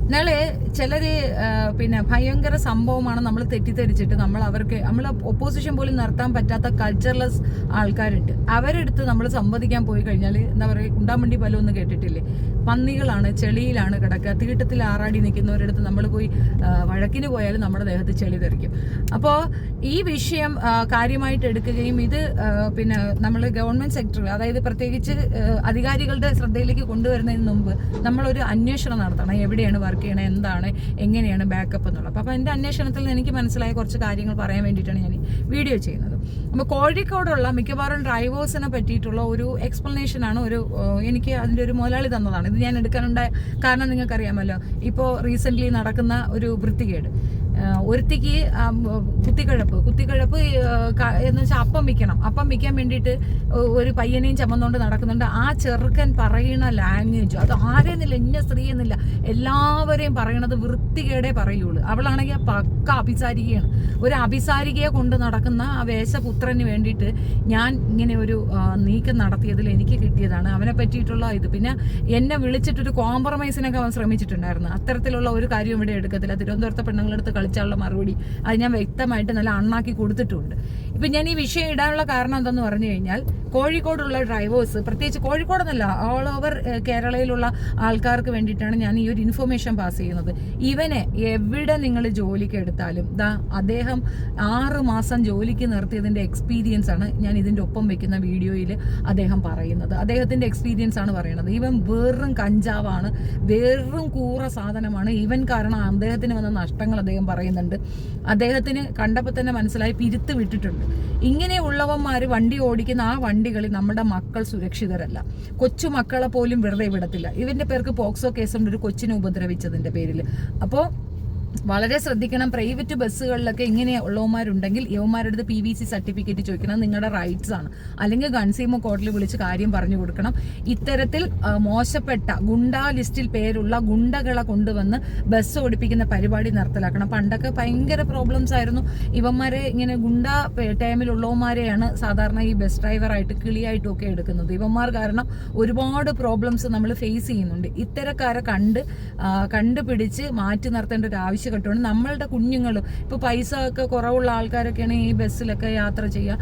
എന്നാല് ചിലര് പിന്നെ ഭയങ്കര സംഭവമാണ് നമ്മൾ തെറ്റിദ്ധരിച്ചിട്ട് നമ്മൾ ഒപ്പോസിഷൻ പോലും നടത്താൻ പറ്റാത്ത കൾച്ചർലെസ് ആൾക്കാരുണ്ട്. അവരെടുത്ത് നമ്മൾ സംവദിക്കാൻ പോയി കഴിഞ്ഞാൽ എന്താ പറയുക, കുണ്ടാമണ്ടി പലം ഒന്ന് കേട്ടിട്ടില്ലേ? പന്നികളാണ്, ചെളിയിലാണ് കിടക്കുക, തീട്ടത്തിൽ ആറാടി നിൽക്കുന്നവരടുത്ത് നമ്മൾ പോയി വഴക്കിന് പോയാലും നമ്മുടെ ദേഹത്ത് ചെളി തെറിക്കും. അപ്പോൾ ഈ വിഷയം കാര്യമായിട്ട് എടുക്കുകയും ഇത് പിന്നെ നമ്മൾ ഗവൺമെന്റ് സെക്ടർ, അതായത് പ്രത്യേകിച്ച് അധികാരികളുടെ ശ്രദ്ധയിലേക്ക് കൊണ്ടുവരുന്നതിന് മുമ്പ് നമ്മളൊരു അന്വേഷണം നടത്തണം. എവിടെയാണ് വർക്ക് ചെയ്യണത്, എന്താണ്, എങ്ങനെയാണ് ബാക്കപ്പ് എന്നുള്ളത്. അപ്പോൾ എൻ്റെ അന്വേഷണത്തിൽ എനിക്ക് മനസ്സിലായ കുറച്ച് കാര്യങ്ങൾ പറയാൻ വേണ്ടിയിട്ടാണ് ഞാൻ വീഡിയോ ചെയ്യുന്നത്. അപ്പോൾ കോഴിക്കോടുള്ള മിക്കവാറും ഡ്രൈവേഴ്സിനെ പറ്റിയിട്ടുള്ള ഒരു എക്സ്പ്ലനേഷനാണ് എനിക്ക് അതിൻ്റെ ഒരു മുതലാളി തന്നതാണ്. ഇത് ഞാൻ എടുക്കാനുണ്ടായ കാരണം നിങ്ങൾക്കറിയാമല്ലോ. ഇപ്പോൾ റീസെൻ്റ്ലി നടക്കുന്ന ഒരു വൃത്തികേട്, ഒരുത്തിക്ക് കുത്തിക്കഴപ്പ് എന്ന് വെച്ചാൽ അപ്പം വിൽക്കാൻ വേണ്ടിയിട്ട് ഒരു പയ്യനെയും ചമ്മന്നുകൊണ്ട് നടക്കുന്നുണ്ട്. ആ ചെറുക്കൻ പറയുന്ന ലാംഗ്വേജ്, അത് ആരെന്നില്ല, ഇന്ന സ്ത്രീ എന്നില്ല, എല്ലാവരെയും പറയണത് വൃത്തികേടേ പറയുള്ളൂ. അവളാണെങ്കിൽ പക്ക അഭിസാരികയാണ്. ഒരു അഭിസാരികയെ കൊണ്ട് നടക്കുന്ന ആ വേഷപുത്രന് വേണ്ടിയിട്ട് ഞാൻ ഇങ്ങനെ ഒരു നീക്കം നടത്തിയതിൽ എനിക്ക് കിട്ടിയതാണ് അവനെ പറ്റിയിട്ടുള്ള ഇത്. പിന്നെ എന്നെ വിളിച്ചിട്ടൊരു കോംപ്രമൈസിനൊക്കെ അവൻ ശ്രമിച്ചിട്ടുണ്ടായിരുന്നു. അത്തരത്തിലുള്ള ഒരു കാര്യം ഇവിടെ എടുക്കത്തില്ല. തിരുവനന്തപുരത്തെ പെണ്ണുങ്ങളെടുത്ത് കളിച്ചാലുള്ള മറുപടി അത് ഞാൻ വ്യക്തമായിട്ട് നല്ല അണ്ണാക്കി കൊടുത്തിട്ടുണ്ട്. ഇപ്പം ഞാൻ ഈ വിഷയം ഇടാനുള്ള കാരണം എന്താണെന്ന് പറഞ്ഞു കഴിഞ്ഞാൽ, കോഴിക്കോടുള്ള ഡ്രൈവേഴ്സ്, പ്രത്യേകിച്ച് കോഴിക്കോടെന്നല്ല, ഓൾ ഓവർ കേരളയിലുള്ള ആൾക്കാർക്ക് വേണ്ടിയിട്ടാണ് ഞാൻ ഈ ഒരു ഇൻഫർമേഷൻ പാസ് ചെയ്യുന്നത്. ഇവനെ എവിടെ നിങ്ങൾ ജോലിക്ക് എടുത്താലും അദ്ദേഹം 6 മാസം ജോലിക്ക് നിർത്തിയതിൻ്റെ എക്സ്പീരിയൻസ് ആണ് ഞാൻ ഇതിൻ്റെ ഒപ്പം വെക്കുന്ന വീഡിയോയിൽ അദ്ദേഹം പറയുന്നത്. അദ്ദേഹത്തിൻ്റെ എക്സ്പീരിയൻസ് ആണ് പറയുന്നത്. ഇവൻ വെറും കഞ്ചാവാണ്, വെറും കൂറ സാധനമാണ്. ഇവൻ കാരണം അദ്ദേഹത്തിന് വന്ന നഷ്ടങ്ങൾ അദ്ദേഹം പറയുന്നുണ്ട്. അദ്ദേഹത്തിന് കണ്ടപ്പോൾ തന്നെ മനസ്സിലായി, പിരുത്ത് വിട്ടിട്ടുണ്ട്. ഇങ്ങനെയുള്ളവന്മാർ വണ്ടി ഓടിക്കുന്ന ആ വണ്ടികളിൽ നമ്മുടെ മക്കൾ സുരക്ഷിതരല്ല. കൊച്ചു മക്കളെ പോലും വെറുതെ വിടത്തില്ല. ഇവന്റെ പേർക്ക് പോക്സോ കേസുണ്ട്, ഒരു കൊച്ചിനെ ഉപദ്രവിച്ചതിന്റെ പേരിൽ. അപ്പോൾ വളരെ ശ്രദ്ധിക്കണം. പ്രൈവറ്റ് ബസ്സുകളിലൊക്കെ ഇങ്ങനെ ഉള്ളവന്മാരുണ്ടെങ്കിൽ യവന്മാരുടെ PVC സർട്ടിഫിക്കറ്റ് ചോദിക്കണം. നിങ്ങളുടെ റൈറ്റ്സ് ആണ്. അല്ലെങ്കിൽ കൺസ്യൂമർ കോർട്ടിൽ വിളിച്ച് കാര്യം പറഞ്ഞു കൊടുക്കണം. ഇത്തരത്തിൽ മോശപ്പെട്ട ഗുണ്ടാ ലിസ്റ്റിൽ പേരുള്ള ഗുണ്ടകളെ കൊണ്ടുവന്ന് ബസ് ഓടിപ്പിക്കുന്ന പരിപാടി നിർത്തലാക്കണം. പണ്ടൊക്കെ ഭയങ്കര പ്രോബ്ലംസ് ആയിരുന്നു. ഇവന്മാരെ ഇങ്ങനെ ഗുണ്ടാ ടൈമിലുള്ളവന്മാരെയാണ് സാധാരണ ഈ ബസ് ഡ്രൈവറായിട്ട് കിളിയായിട്ടും ഒക്കെ എടുക്കുന്നത്. ഇവന്മാർ കാരണം ഒരുപാട് പ്രോബ്ലംസ് നമ്മൾ ഫേസ് ചെയ്യുന്നുണ്ട്. ഇത്തരക്കാരെ കണ്ടുപിടിച്ച് മാറ്റി നിർത്തേണ്ട ഒരു ആവശ്യം ഘട്ടമാണ്. നമ്മളുടെ കുഞ്ഞുങ്ങളും ഇപ്പോൾ പൈസ ഒക്കെ കുറവുള്ള ആൾക്കാരൊക്കെയാണ് ഈ ബസ്സിലൊക്കെ യാത്ര ചെയ്യുക.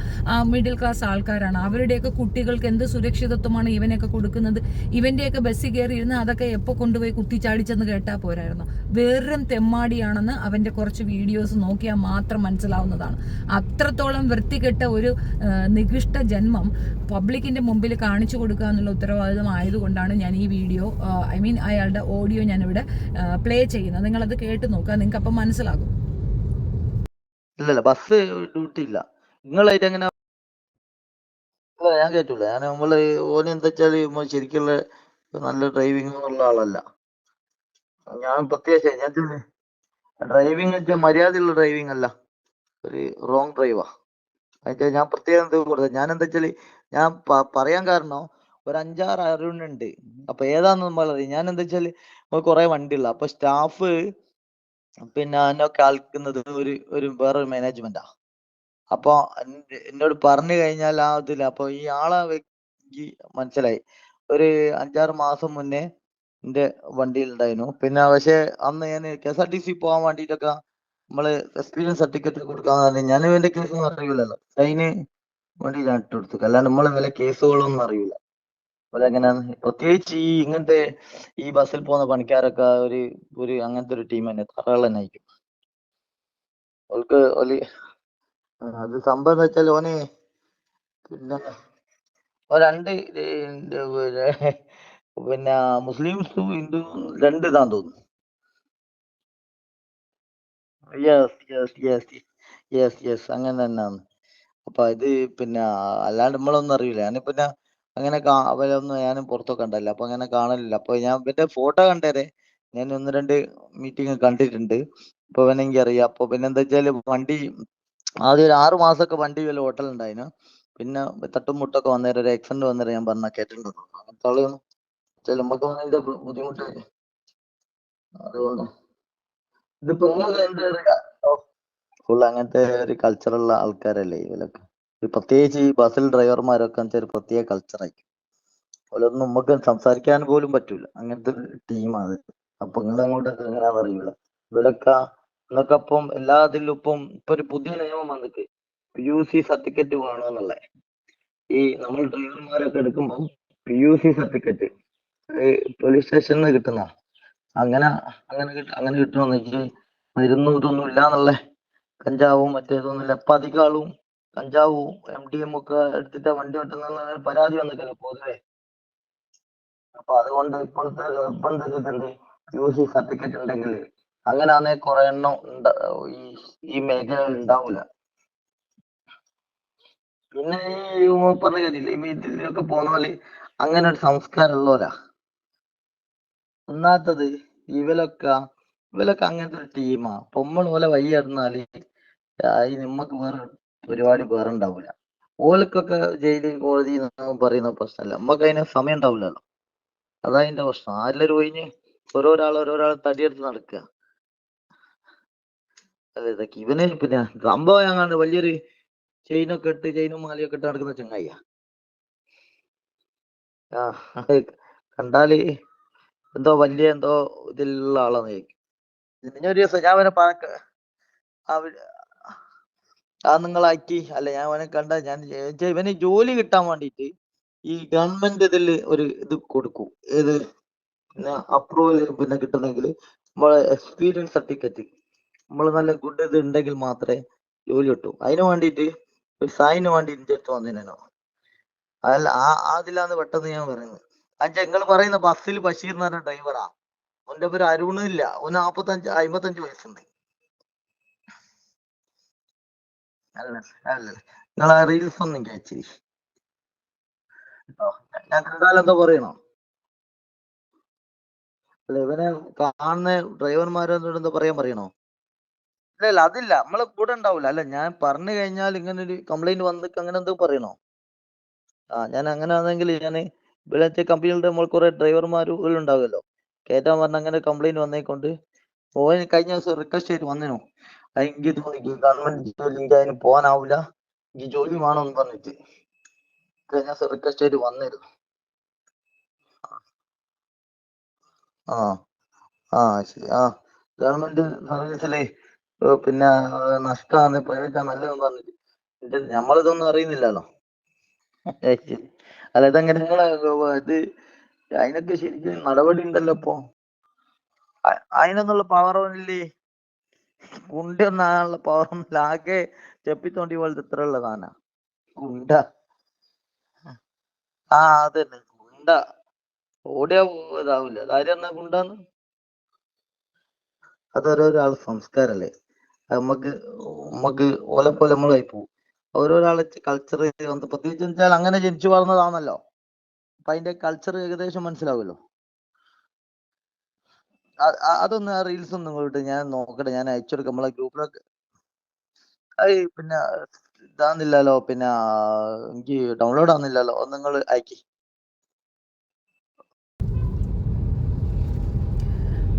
മിഡിൽ ക്ലാസ് ആൾക്കാരാണ്. അവരുടെയൊക്കെ കുട്ടികൾക്ക് എന്ത് സുരക്ഷിതത്വമാണ് ഇവനൊക്കെ കൊടുക്കുന്നത്? ഇവന്റെയൊക്കെ ബസ്സിൽ കയറി ഇരുന്ന് അതൊക്കെ എപ്പോൾ കൊണ്ടുപോയി കുത്തിച്ചാടിച്ചെന്ന് കേട്ടാൽ പോരായിരുന്നു. വെറും തെമ്മാടിയാണെന്ന് അവന്റെ കുറച്ച് വീഡിയോസ് നോക്കിയാൽ മാത്രം മനസ്സിലാവുന്നതാണ്. അത്രത്തോളം വൃത്തികെട്ട ഒരു നികൃഷ്ട ജന്മം പബ്ലിക്കിന്റെ മുമ്പിൽ കാണിച്ചു കൊടുക്കുക എന്നുള്ള ഉത്തരവാദിത്വം ആയതുകൊണ്ടാണ് ഞാൻ ഈ വീഡിയോ, അയാളുടെ ഓഡിയോ ഞാനിവിടെ പ്ലേ ചെയ്യുന്നത്. നിങ്ങളത് കേട്ട് നോക്കുക, നിങ്ങൾക്ക് അപ്പം മനസ്സിലാകും. ഇല്ലല്ല, ബസ് ഡ്യൂട്ടി ഇല്ല. നിങ്ങളായിട്ട് എങ്ങനെ? ഞാൻ കേട്ടില്ല. നമ്മള് ഓന് എന്താ വെച്ചാല് ശരിക്കുള്ള നല്ല ഡ്രൈവിംഗ് ഉള്ള ആളല്ല. ഞാൻ പ്രത്യേകിച്ച് ഞാൻ ഡ്രൈവിംഗ് വെച്ചാൽ മര്യാദയുള്ള ഡ്രൈവിംഗ് അല്ല, ഒരു റോങ് ഡ്രൈവാ. അതിന്റെ ഞാൻ പ്രത്യേകം കൊടുത്തത്. ഞാൻ എന്താ വെച്ചാല് ഞാൻ പറയാൻ കാരണം ഒരു 5-6 അരുണുണ്ട്. അപ്പൊ ഏതാന്ന് നമ്മളറിയാം. ഞാൻ എന്താ വെച്ചാല് കുറെ വണ്ടിയുള്ള, അപ്പൊ സ്റ്റാഫ് പിന്നെ എന്നൊക്കെ ആൾക്കുന്നത് ഒരു വേറൊരു മാനേജ്മെന്റാ. അപ്പൊ എന്നോട് പറഞ്ഞു കഴിഞ്ഞാൽ ആ ഇതില്ല. അപ്പൊ ഈ ആളെ എനിക്ക് മനസ്സിലായി. ഒരു 5-6 മാസം മുന്നേ എന്റെ വണ്ടിയിൽ ഉണ്ടായിരുന്നു. പിന്നെ പക്ഷെ അന്ന് ഞാൻ KSRTC പോകാൻ വേണ്ടിട്ടൊക്കെ നമ്മള് എക്സ്പീരിയൻസ് സർട്ടിഫിക്കറ്റ് കൊടുക്കാന്ന് പറഞ്ഞു. ഞാൻ ഇവന്റെ കേസൊന്നും അറിയില്ലല്ലോ. അതിന് വേണ്ടി ഞാൻ ഇട്ട് കൊടുത്തു. അല്ലാണ്ട് നമ്മളെ വില കേസുകളൊന്നും അറിയില്ല. അതെങ്ങനെയാന്ന് പ്രത്യേകിച്ച് ഈ ഇങ്ങനത്തെ ഈ ബസ്സിൽ പോകുന്ന പണിക്കാരൊക്കെ ഒരു അങ്ങനത്തെ ഒരു ടീം തന്നെ, തറകൾ തന്നെ ആയിരിക്കും. അവൾക്ക് അത് സംഭവം എന്ന് വെച്ചാൽ ഓന് പിന്നെ രണ്ട് പിന്നെ മുസ്ലിംസും ഹിന്ദു രണ്ട് ഇതാന്ന് തോന്നുന്നു. യെസ് അങ്ങനെ തന്നെയാണ്. അപ്പൊ ഇത് പിന്നെ അല്ലാണ്ട് നമ്മളൊന്നും അറിയില്ല. ഞാൻ പിന്നെ അങ്ങനെ അവരൊന്നും ഞാനും പുറത്തൊക്കെ കണ്ടല്ല, അപ്പൊ അങ്ങനെ കാണലില്ല. അപ്പൊ ഞാൻ പിന്നെ ഫോട്ടോ കണ്ടേരെ, ഞാൻ 1-2 മീറ്റിംഗ് കണ്ടിട്ടുണ്ട്. അപ്പൊ വേണമെങ്കിൽ അറിയാം. അപ്പൊ പിന്നെ എന്താ വെച്ചാല് വണ്ടി ആദ്യം ഒരു 6 മാസമൊക്കെ വണ്ടി വല്ല ഹോട്ടലുണ്ടായിരുന്നു. പിന്നെ തട്ടും മുട്ടൊക്കെ വന്നേരം ഒരു ആക്സിഡന്റ് വന്നേരം ഞാൻ പറഞ്ഞ കേട്ടിട്ടുണ്ടോ അങ്ങനത്തെ ആളൊന്നും നമുക്ക് അതിന്റെ ബുദ്ധിമുട്ട്. അതുകൊണ്ട് ഇതിപ്പോ ഫുൾ അങ്ങനത്തെ ഒരു കൾച്ചറുള്ള ആൾക്കാരല്ലേ ഇവരൊക്കെ. പ്രത്യേകിച്ച് ഈ ബസ്സിൽ ഡ്രൈവർമാരൊക്കെ ഒരു പ്രത്യേക കൾച്ചറായിരിക്കും. അതുപോലൊന്നും നമുക്ക് സംസാരിക്കാൻ പോലും പറ്റൂല. അങ്ങനത്തെ ഒരു ടീമാണ്. അപ്പൊ നിങ്ങൾ അങ്ങോട്ടൊക്കെ എങ്ങനെയാണെന്ന് അറിയില്ല. ഇവിടൊക്കെ എന്നൊക്കെ ഇപ്പം എല്ലാത്തിലും ഇപ്പൊ ഒരു പുതിയ നിയമം വന്നിട്ട് PUC സർട്ടിഫിക്കറ്റ് വേണമെന്നുള്ള. ഈ നമ്മൾ ഡ്രൈവർമാരൊക്കെ എടുക്കുമ്പോൾ PUC സർട്ടിഫിക്കറ്റ് പോലീസ് സ്റ്റേഷനിൽ നിന്ന് കിട്ടുന്ന അങ്ങനെ അങ്ങനെ കിട്ടണമെന്ന് വെച്ചിട്ട് മരുന്നും ഇതൊന്നും ഇല്ലാന്നുള്ള കഞ്ചാവും മറ്റേതൊന്നുമില്ല. ഇപ്പൊ അധികം ആളും കഞ്ചാവും MDM ഒക്കെ എടുത്തിട്ട് വണ്ടി ഓട്ടുന്ന പരാതി വന്നിട്ടല്ലോ പൊതുവെ. അപ്പൊ അതുകൊണ്ട് ഇപ്പോഴത്തെ നിർബന്ധം PUC സർട്ടിഫിക്കറ്റ് ഉണ്ടെങ്കിൽ അങ്ങനെയാണെ കുറെ എണ്ണം ഈ മേഖലയിൽ ഉണ്ടാവൂല. പിന്നെ ഈ പറഞ്ഞ കാര്യമില്ല, ഈ ഇതിലൊക്കെ പോകുന്നപോലെ അങ്ങനെ ഒരു സംസ്കാരം ഉള്ളവരാ. ഒന്നാമത്തത് ഇവലൊക്കെ അങ്ങനത്തെ ഒരു ടീമാ. പൊമ്മൾ പോലെ വഴി നടന്നാല് ഈ നമ്മക്ക് വേറെ പരിപാടി വേറെ ഉണ്ടാവൂല. ഓൽക്കൊക്കെ ജയിലിൽ കോടതി പറയുന്ന പ്രശ്നമല്ല, നമ്മക്ക് അതിന് സമയം ഉണ്ടാവില്ലല്ലോ. അതതിന്റെ പ്രശ്നം. ആരെല്ലാരും ഒഴിഞ്ഞ് ഓരോരാൾ തടിയെടുത്ത് നടക്കുക. അതെ, ഇതൊക്കെ ഇവന് പിന്നെ സംഭവം ഞങ്ങൾ വലിയൊരു ചെയിനും മാലയൊക്കെ ഇട്ട് നടക്കുന്ന ചങ്ങായിയാ. ആ അത് കണ്ടാല് എന്തോ ഇതിലുള്ള ആളാന്ന് ചോദിക്കും. പിന്നെ ഒരു ദിവസം ഞാൻ അവനെ നിങ്ങളാക്കി അല്ല, ഞാൻ അവനെ കണ്ട ഇവന് ജോലി കിട്ടാൻ വേണ്ടിയിട്ട് ഈ ഗവൺമെന്റ് ഇതില് ഒരു ഇത് കൊടുക്കും. ഏത് പിന്നെ അപ്രൂവൽ പിന്നെ കിട്ടുന്നെങ്കിൽ നമ്മളെ എക്സ്പീരിയൻസ് സർട്ടിഫിക്കറ്റ് നമ്മൾ നല്ല ഗുഡ് ഇത് ഉണ്ടെങ്കിൽ മാത്രമേ ജോലി കിട്ടൂ. അതിന് വേണ്ടിയിട്ട് ഒരു സൈന് വേണ്ടി എൻ്റെ അടുത്ത് വന്നതിനോ അതല്ല അതിലാന്ന് പെട്ടെന്ന് ഞാൻ പറയുന്നത്. നിങ്ങൾ പറയുന്ന ബസ്സിൽ ബഷീർ എന്ന് പറഞ്ഞ ഡ്രൈവറാ. അവന്റെ പേര് അരുണില്ല. അവന് 55 വയസ്സുണ്ട്. അല്ല നിങ്ങൾ ആ റീൽസ് ഒന്നും കഴിച്ചിരി. ഞാൻ കണ്ടാലെന്തോ പറയണോ? അല്ല, ഇവനെ കാണുന്ന ഡ്രൈവർമാരോട് എന്താ പറയണോ? ഇല്ല അതില്ല, നമ്മളെ കൂടെ ഉണ്ടാവൂല. അല്ല, ഞാൻ പറഞ്ഞു കഴിഞ്ഞാൽ ഇങ്ങനെ ഒരു കംപ്ലൈന്റ് വന്നിട്ട് അങ്ങനെ എന്തോ പറയണോ? ഞാൻ അങ്ങനെ ആണെങ്കിൽ ഞാൻ ഇവിടുത്തെ കമ്പനികളുടെ നമ്മൾ കുറെ ഡ്രൈവർമാർ ഉണ്ടാവുമല്ലോ, കേറ്റാൻ പറഞ്ഞ അങ്ങനെ കംപ്ലൈന്റ് വന്നേക്കൊണ്ട് ഓന് കഴിഞ്ഞ ദിവസം റിക്വസ്റ്റ് ചെയ്ത് വന്നിനു. എനിക്ക് തോന്നി ഗവൺമെന്റ് ജോലി എനിക്ക് അതിന് പോകാനാവൂല, ഈ ജോലി വേണമെന്ന് പറഞ്ഞിട്ട് കഴിഞ്ഞ ദിവസം റിക്വസ്റ്റ് ചെയ്ത് വന്നിരുന്നു. ശരി. ഗവൺമെന്റ് സർവീസിലെ പിന്നെ നഷ്ടമാണ് പ്രൈവറ്റാ നല്ലതെന്ന് പറഞ്ഞിട്ട് നമ്മളിതൊന്നും അറിയുന്നില്ലല്ലോ. ശരി. അല്ല, ഇതെങ്ങനെ നിങ്ങളെ ഇത് അതിനൊക്കെ ശരിക്കും നടപടി ഉണ്ടല്ലോ ഇപ്പൊ? അതിനൊന്നുള്ള പവറൊന്നില്ലേ, ഗുണ്ടൊന്നും ആകാനുള്ള പവറൊന്നുമില്ല. ആകെ ചെപ്പിത്തോണ്ടി പോലത്തെ ഇത്ര ഉള്ള സാധന ഗുണ്ട. അതന്നെ ഗുണ്ട. ഓടിയാ ഇതാവില്ല കാര്യം എന്നാ ഗുണ്ടാന്ന്. അതോരോരാൾ സംസ്കാരല്ലേ. നമ്മക്ക് ഓലെപ്പോലെ നമ്മളായി പോകും. ഓരോരാളെ കൾച്ചർ പ്രത്യേകിച്ച് വെച്ചാൽ അങ്ങനെ ജനിച്ചു വളർന്നതാണല്ലോ. അപ്പൊ അതിന്റെ കൾച്ചർ ഏകദേശം മനസ്സിലാവുമല്ലോ. അതൊന്ന് ആ റീൽസ് ഒന്നും ഇങ്ങോട്ട് ഞാൻ നോക്കട്ടെ, ഞാൻ അയച്ചെടുക്കാം നമ്മളെ ഗ്രൂപ്പിലൊക്കെ. പിന്നെ ഇതാന്നില്ലല്ലോ, പിന്നെ എനിക്ക് ഡൗൺലോഡ് ആവുന്നില്ലല്ലോ. ഒന്ന് നിങ്ങൾ അയക്കി.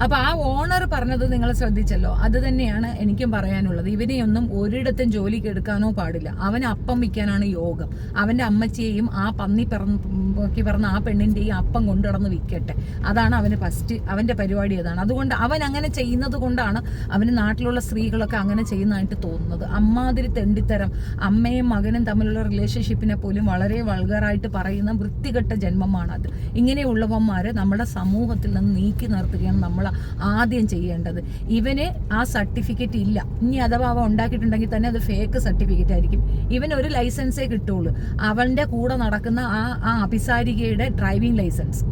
അപ്പൊ ആ ഓണർ പറഞ്ഞത് നിങ്ങൾ ശ്രദ്ധിച്ചല്ലോ. അത് തന്നെയാണ് എനിക്കും പറയാനുള്ളത്. ഇവനെയൊന്നും ഒരിടത്തും ജോലിക്ക് എടുക്കാനോ പാടില്ല. അവൻ അപ്പം വിൽക്കാനാണ് യോഗം. അവന്റെ അമ്മച്ചിയെയും ആ പന്നി പിറന്ന ആ പെണ്ണിന്റെയും അപ്പം കൊണ്ടു നടന്ന് വിൽക്കട്ടെ. അതാണ് അവന് ഫസ്റ്റ് അവന്റെ പരിപാടി. അതാണ്. അതുകൊണ്ട് അവൻ അങ്ങനെ ചെയ്യുന്നത് കൊണ്ടാണ് അവന് നാട്ടിലുള്ള സ്ത്രീകളൊക്കെ അങ്ങനെ ചെയ്യുന്നതായിട്ട് തോന്നുന്നത്. അമ്മാതിരി തെണ്ടിത്തരം. അമ്മയും മകനും തമ്മിലുള്ള റിലേഷൻഷിപ്പിനെ പോലും വളരെ വൾഗറായിട്ട് പറയുന്ന വൃത്തികെട്ട ജന്മമാണത്. ഇങ്ങനെയുള്ളവന്മാരെ നമ്മുടെ സമൂഹത്തിൽ നിന്ന് നീക്കി നിർത്തുകയാണ് നമ്മൾ ആദ്യം ചെയ്യേണ്ടത്. ഇവന് ആ സർട്ടിഫിക്കറ്റ് ഇല്ല. ഇനി അഥവാ അവ ഉണ്ടാക്കിയിട്ടുണ്ടെങ്കിൽ തന്നെ അത് ഫേക്ക് സർട്ടിഫിക്കറ്റ് ആയിരിക്കും. ഇവന് ഒരു ലൈസൻസേ കിട്ടുള്ളൂ. അവന്റെ കൂടെ നടക്കുന്ന ആ അഭിസാരികയുടെ ഡ്രൈവിംഗ് ലൈസൻസ്,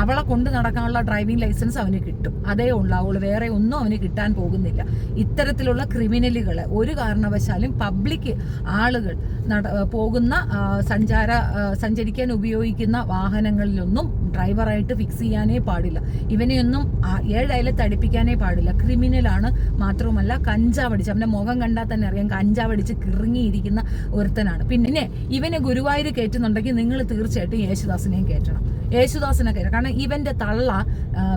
അവളെ കൊണ്ട് നടക്കാനുള്ള ഡ്രൈവിംഗ് ലൈസൻസ് അവന് കിട്ടും. അതേ ഉണ്ടാവുള്ളൂ. വേറെ ഒന്നും അവന് കിട്ടാൻ പോകുന്നില്ല. ഇത്തരത്തിലുള്ള ക്രിമിനലുകളെ ഒരു കാരണവശാലും പബ്ലിക് ആളുകൾ പോകുന്ന സഞ്ചരിക്കാൻ ഉപയോഗിക്കുന്ന വാഹനങ്ങളിലൊന്നും ഡ്രൈവറായിട്ട് ഫിക്സ് ചെയ്യാനേ പാടില്ല. ഇവനെയൊന്നും 7 അയലത്ത് അടുപ്പിക്കാനേ പാടില്ല. ക്രിമിനലാണ്. മാത്രവുമല്ല കഞ്ചാവടിച്ച്, അവന്റെ മുഖം കണ്ടാൽ തന്നെ അറിയാം കഞ്ചാവടിച്ച് കിറങ്ങിയിരിക്കുന്ന ഒരുത്തനാണ്. പിന്നെ ഇവനെ ഗുരുവായൂർ കയറ്റുന്നുണ്ടെങ്കിൽ നിങ്ങൾ തീർച്ചയായിട്ടും യേശുദാസിനെയും കയറ്റണം. യേശുദാസിനെ കയറാം. കാരണം ഇവന്റെ തള്ള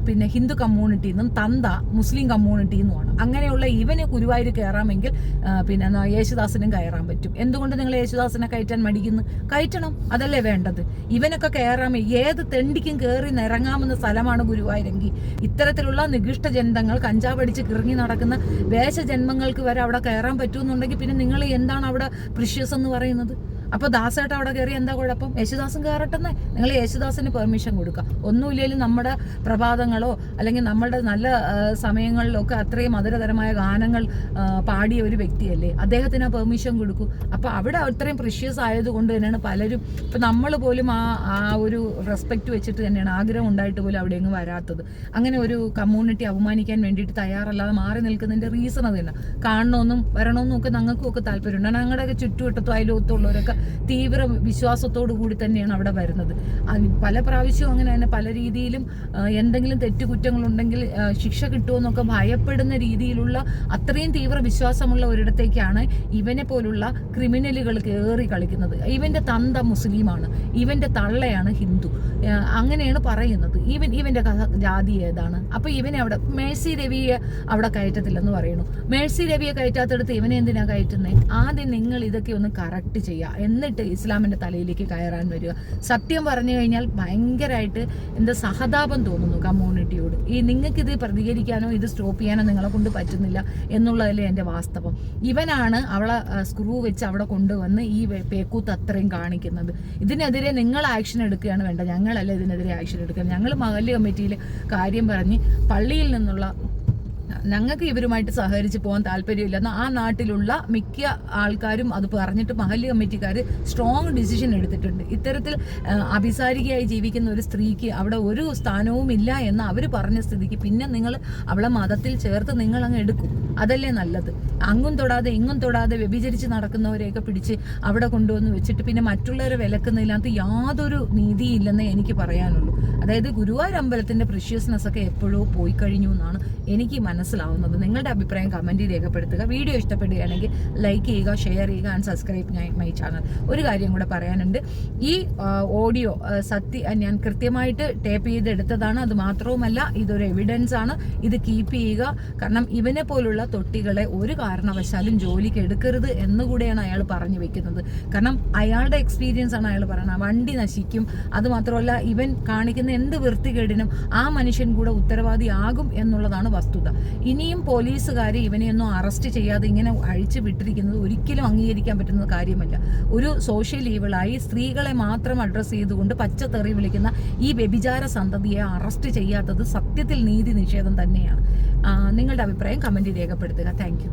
പിന്നെ ഹിന്ദു കമ്മ്യൂണിറ്റിയിൽ നിന്നും തന്ത മുസ്ലിം കമ്മ്യൂണിറ്റിയിൽ നിന്നുമാണ്. അങ്ങനെയുള്ള ഇവന് ഗുരുവായൂർ കയറാമെങ്കിൽ പിന്നെ യേശുദാസിനും കയറാൻ പറ്റും. എന്തുകൊണ്ട് നിങ്ങൾ യേശുദാസിനെ കയറ്റാൻ മടിക്കുന്നു? കയറ്റണം, അതല്ലേ വേണ്ടത്. ഇവനൊക്കെ കയറാമേ, ഏത് തെണ്ടിക്കും കയറി നിറങ്ങാമെന്ന സ്ഥലമാണ് ഗുരുവായൂരെങ്കിൽ. ഇത്തരത്തിലുള്ള നികൃഷ്ട ജന്മങ്ങൾ, കഞ്ചാവടിച്ച് കിറങ്ങി നടക്കുന്ന വേഷജന്മങ്ങൾക്ക് വരെ അവിടെ കയറാൻ പറ്റുമെന്നുണ്ടെങ്കിൽ പിന്നെ നിങ്ങൾ എന്താണ് അവിടെ പ്രിഷ്യസ് എന്ന് പറയുന്നത്? അപ്പോൾ ദാസേട്ട അവിടെ കയറി എന്താ കുഴപ്പം? യേശുദാസും കയറട്ടെന്നേ. നിങ്ങൾ യേശുദാസിന് പെർമിഷൻ കൊടുക്കുക. ഒന്നുമില്ലെങ്കിലും നമ്മുടെ പ്രഭാതങ്ങളോ അല്ലെങ്കിൽ നമ്മുടെ നല്ല സമയങ്ങളിലൊക്കെ അത്രയും മധുരതരമായ ഗാനങ്ങൾ പാടിയ ഒരു വ്യക്തിയല്ലേ, അദ്ദേഹത്തിന് ആ പെർമിഷൻ കൊടുക്കൂ. അപ്പോൾ അവിടെ അത്രയും പ്രിഷ്യസ് ആയതുകൊണ്ട് തന്നെയാണ് പലരും, ഇപ്പം നമ്മൾ പോലും ആ ഒരു റെസ്പെക്റ്റ് വെച്ചിട്ട് തന്നെയാണ്, ആഗ്രഹം ഉണ്ടായിട്ട് പോലും അവിടെ എങ്ങും വരാത്തത്. അങ്ങനെ ഒരു കമ്മ്യൂണിറ്റി അപമാനിക്കാൻ വേണ്ടിയിട്ട് തയ്യാറല്ലാതെ മാറി നിൽക്കുന്നതിൻ്റെ റീസൺ അത് തന്നെ. കാണണമെന്നും വരണമെന്നും ഒക്കെ ഞങ്ങൾക്കും ഒക്കെ താല്പര്യമുണ്ട്. ഞങ്ങളുടെയൊക്കെ ചുറ്റുവട്ടത്തും അയലോത്തുള്ളവരൊക്കെ തീവ്ര വിശ്വാസത്തോടു കൂടി തന്നെയാണ് അവിടെ വരുന്നത്. പല പ്രാവശ്യവും അങ്ങനെ തന്നെ പല രീതിയിലും എന്തെങ്കിലും തെറ്റുകുറ്റങ്ങളുണ്ടെങ്കിൽ ശിക്ഷ കിട്ടുമെന്നൊക്കെ ഭയപ്പെടുന്ന രീതിയിലുള്ള അത്രയും തീവ്ര വിശ്വാസമുള്ള ഒരിടത്തേക്കാണ് ഇവനെ പോലുള്ള ക്രിമിനലുകൾ കയറി കളിക്കുന്നത്. ഇവന്റെ തന്ത മുസ്ലിമാണ്, ഇവന്റെ തള്ളയാണ് ഹിന്ദു, അങ്ങനെയാണ് പറയുന്നത്. ഇവന്റെ ജാതി ഏതാണ്? അപ്പൊ ഇവനെ അവിടെ മേഴ്സി രവിയെ അവിടെ കയറ്റത്തില്ലെന്ന് പറയുന്നു. മേഴ്സി രവിയെ കയറ്റാത്തടുത്ത് ഇവനെ എന്തിനാ കയറ്റുന്നത്? ആദ്യം നിങ്ങൾ ഇതൊക്കെ ഒന്ന് കറക്റ്റ് ചെയ്യുക, എന്നിട്ട് ഇസ്ലാമിന്റെ തലയിലേക്ക് കയറാൻ വരിക. സത്യം പറഞ്ഞു കഴിഞ്ഞാൽ ഭയങ്കരമായിട്ട് എന്താ സഹതാപം തോന്നുന്നു കമ്മ്യൂണിറ്റിയോട്. നിങ്ങൾക്ക് ഇത് പ്രതികരിക്കാനോ ഇത് സ്റ്റോപ്പ് ചെയ്യാനോ നിങ്ങളെ കൊണ്ട് പറ്റുന്നില്ല എന്നുള്ളതല്ലേ എൻ്റെ വാസ്തവം. ഇവനാണ് അവളെ സ്ക്രൂ വെച്ച് അവിടെ കൊണ്ടുവന്ന് ഈ പേക്കൂത്ത് അത്രയും കാണിക്കുന്നത്. ഇതിനെതിരെ നിങ്ങൾ ആക്ഷൻ എടുക്കുകയാണ് വേണ്ട, ഞങ്ങളല്ല ഇതിനെതിരെ ആക്ഷൻ എടുക്കുക. ഞങ്ങൾ മഹല്ല് കമ്മിറ്റിയിൽ കാര്യം പറഞ്ഞ് പള്ളിയിൽ നിന്നുള്ള ഞങ്ങൾക്ക് ഇവരുമായിട്ട് സഹകരിച്ച് പോകാൻ താല്പര്യമില്ലെന്ന് ആ നാട്ടിലുള്ള മിക്ക ആൾക്കാരും അത് പറഞ്ഞിട്ട് മഹല്ല് കമ്മിറ്റിക്കാർ സ്ട്രോങ് ഡിസിഷൻ എടുത്തിട്ടുണ്ട്. ഇത്തരത്തിൽ അഭിസാരികയായി ജീവിക്കുന്ന ഒരു സ്ത്രീക്ക് അവിടെ ഒരു സ്ഥാനവും ഇല്ല എന്ന് അവർ പറഞ്ഞ സ്ഥിതിക്ക് പിന്നെ നിങ്ങൾ അവളെ മതത്തിൽ ചേർത്ത് നിങ്ങൾ അങ്ങ് എടുക്കും, അതല്ലേ നല്ലത്. അങ്ങും തൊടാതെ ഇങ്ങും തൊടാതെ വ്യഭിചരിച്ച് നടക്കുന്നവരെയൊക്കെ പിടിച്ച് അവിടെ കൊണ്ടുവന്ന് വെച്ചിട്ട് പിന്നെ മറ്റുള്ളവരെ വിലക്കുന്നതിനകത്ത് യാതൊരു നീതിയില്ലെന്നേ എനിക്ക് പറയാനുള്ളൂ. അതായത് ഗുരുവായൂർ അമ്പലത്തിന്റെ പ്രിഷ്യസ്നെസ് ഒക്കെ എപ്പോഴോ പോയി കഴിഞ്ഞു എന്നാണ് എനിക്ക് മനസ്സിലാവുന്നത്. നിങ്ങളുടെ അഭിപ്രായം കമൻറ്റിൽ രേഖപ്പെടുത്തുക. വീഡിയോ ഇഷ്ടപ്പെടുകയാണെങ്കിൽ ലൈക്ക് ചെയ്യുക, ഷെയർ ചെയ്യുക ആൻഡ് സബ്സ്ക്രൈബ് മൈ ചാനൽ. ഒരു കാര്യം കൂടെ പറയാനുണ്ട്, ഈ ഓഡിയോ ഞാൻ കൃത്യമായിട്ട് ടേപ്പ് ചെയ്തെടുത്തതാണ്. അത് മാത്രവുമല്ല ഇതൊരു എവിഡൻസ് ആണ്. ഇത് കീപ്പ് ചെയ്യുക. കാരണം ഇവനെ പോലുള്ള തൊട്ടികളെ ഒരു കാരണവശാലും ജോലിക്ക് എടുക്കരുത് എന്നുകൂടെയാണ് അയാൾ പറഞ്ഞു വെക്കുന്നത്. കാരണം അയാളുടെ എക്സ്പീരിയൻസ് ആണ് അയാൾ പറയുന്നത്. വണ്ടി നശിക്കും, അത് മാത്രമല്ല ഇവൻ കാണിക്കുന്ന എന്ത് വൃത്തികേടിനും ആ മനുഷ്യൻ കൂടെ ഉത്തരവാദിയാകും എന്നുള്ളതാണ് വസ്തുത. ഇനിയും പോലീസുകാർ ഇവനെയൊന്നും അറസ്റ്റ് ചെയ്യാതെ ഇങ്ങനെ അഴിച്ചു വിട്ടിരിക്കുന്നത് ഒരിക്കലും അംഗീകരിക്കാൻ പറ്റുന്ന കാര്യമല്ല. ഒരു സോഷ്യൽ ഈവിളായി സ്ത്രീകളെ മാത്രം അഡ്രസ്സ് ചെയ്തുകൊണ്ട് പച്ചത്തെറി വിളിക്കുന്ന ഈ വ്യഭിചാര സന്തതിയെ അറസ്റ്റ് ചെയ്യാത്തത് സത്യത്തിൽ നീതി നിഷേധം തന്നെയാണ്. നിങ്ങളുടെ അഭിപ്രായം കമൻറ്റിൽ രേഖപ്പെടുത്തുക. Thank you.